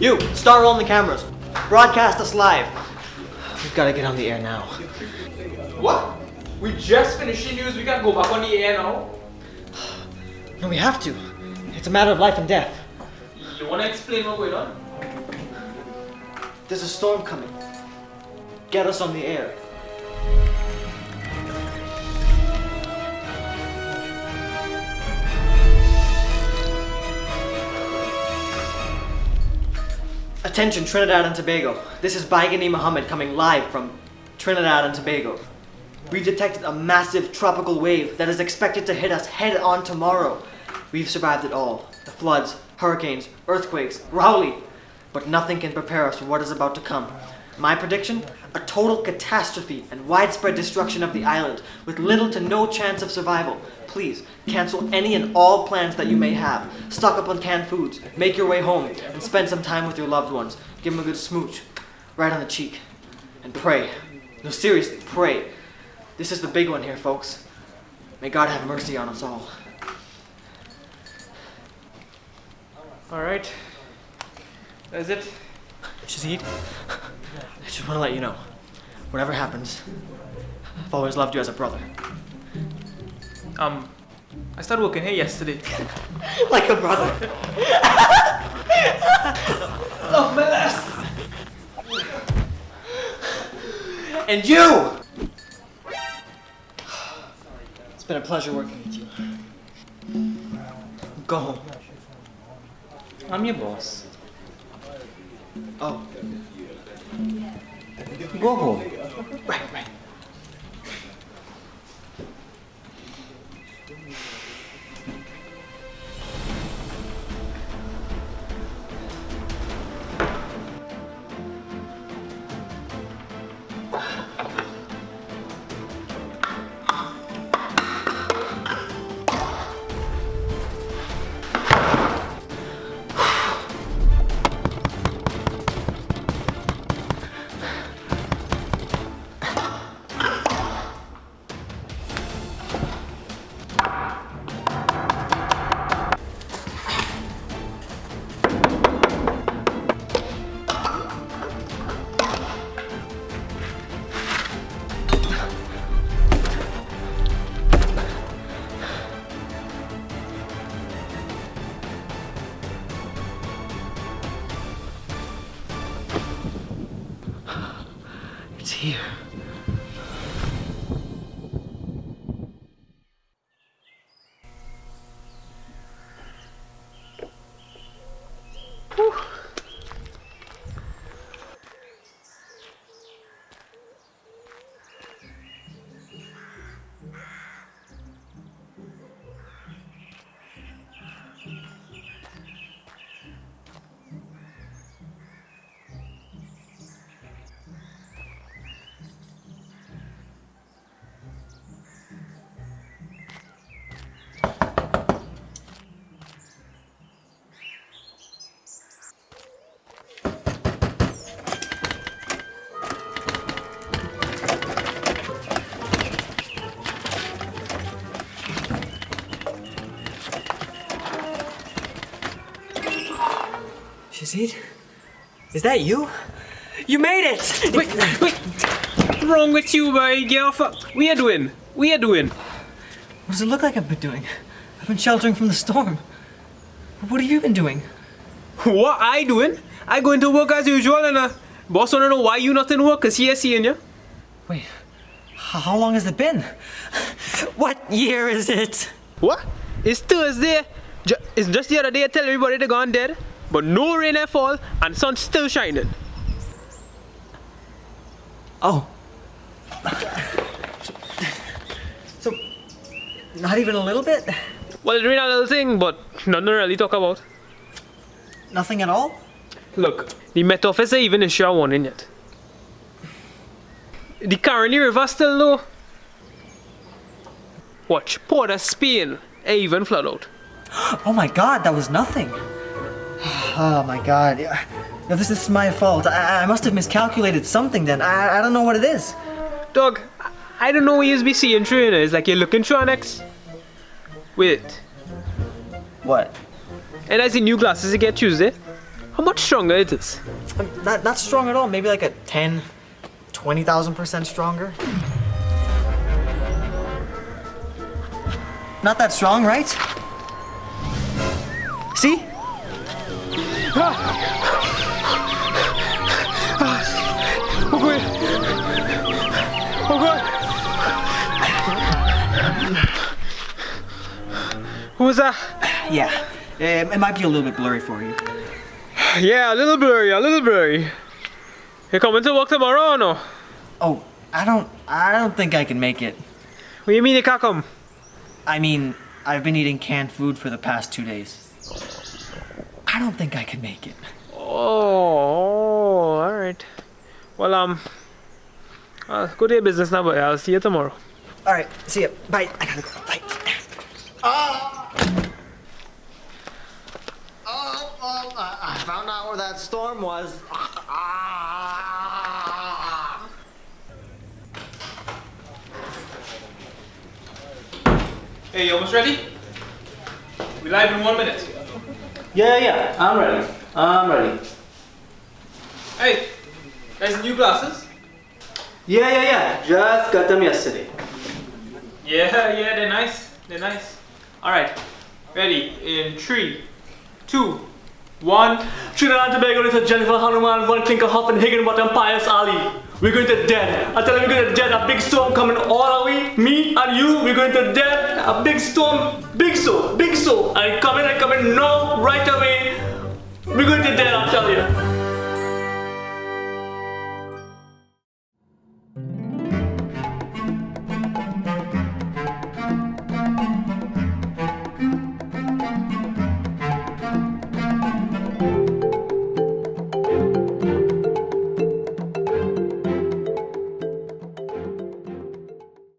You, start rolling the cameras. Broadcast us live. We've got to get on the air now. What? We just finished the news, we gotta go back on the air now? No, we have to. It's a matter of life and death. You wanna explain what's going on? There's a storm coming. Get us on the air. Attention Trinidad and Tobago. This is Baigani Muhammad coming live from Trinidad and Tobago. We've detected a massive tropical wave that is expected to hit us head on tomorrow. We've survived it all. The floods, hurricanes, earthquakes, Riyality. But nothing can prepare us for what is about to come. My prediction? A total catastrophe and widespread destruction of the island with little to no chance of survival. Please, cancel any and all plans that you may have. Stock up on canned foods, make your way home, and spend some time with your loved ones. Give them a good smooch, right on the cheek. And pray. No, seriously, pray. This is the big one here, folks. May God have mercy on us all. Alright. That's it. Shazid, I just want to let you know, whatever happens, I've always loved you as a brother. I started working here yesterday. Like a brother. Love my last. And you! It's been a pleasure working with you. Go home. I'm your boss. Oh, Go home. right. It's here. Whew. Shazid? Is that you? You made it! Wait! What's wrong with you, boy? Get off. What are you doing? What does it look like I've been doing? I've been sheltering from the storm. What have you been doing? What I doing? I going to work as usual and boss wanna know why you not in work cause he is seeing you. Wait, how long has it been? What year is it? What? It's Thursday. It's just the other day I tell everybody they gone dead. But no rain at fall and sun still shining. Oh. So, not even a little bit? Well, it rained a little thing, but nothing to really talk about. Nothing at all? Look, the Met Office ain't even issue a warning yet. The Caroni River still low. Watch, Port of Spain ain't even flood out. Oh my god, that was nothing. Oh my god. No, this is my fault. I must have miscalculated something then. I don't know what it is. Dog, I don't know what you be seeing through it. It's like you're looking through an X. Wait. What? And I see new glasses you get Tuesday. How much stronger it is? Not strong at all. Maybe like a 10, 20,000% stronger. Not that strong, right? See? Oh God! Oh God! What was that? Yeah. It might be a little bit blurry for you. Yeah, a little blurry, a little blurry. You coming to work tomorrow or no? Oh, I don't think I can make it. What do you mean you can't come? I mean, I've been eating canned food for the past 2 days. I don't think I can make it. Oh, alright. Well, go to your business now, but I'll see you tomorrow. All right, see ya. Bye. I gotta go. Bye. I found out where that storm was. Hey, you almost ready? We live in 1 minute. Yeah, I'm ready. Hey, guys, new glasses? Yeah. Just got them yesterday. Yeah, they're nice. They're nice. Alright, ready in 3, 2, 1. Trinidad and Tobago, this is Jennifer Hanuman, One Clinker Huff and Higginbottom Pius Ali. We're going to dead. I tell you, we're going to dead. A big storm coming all our way. Me and you, we're going to dead. A big storm. Big so. And coming now, right away. We're going to dead, I tell you.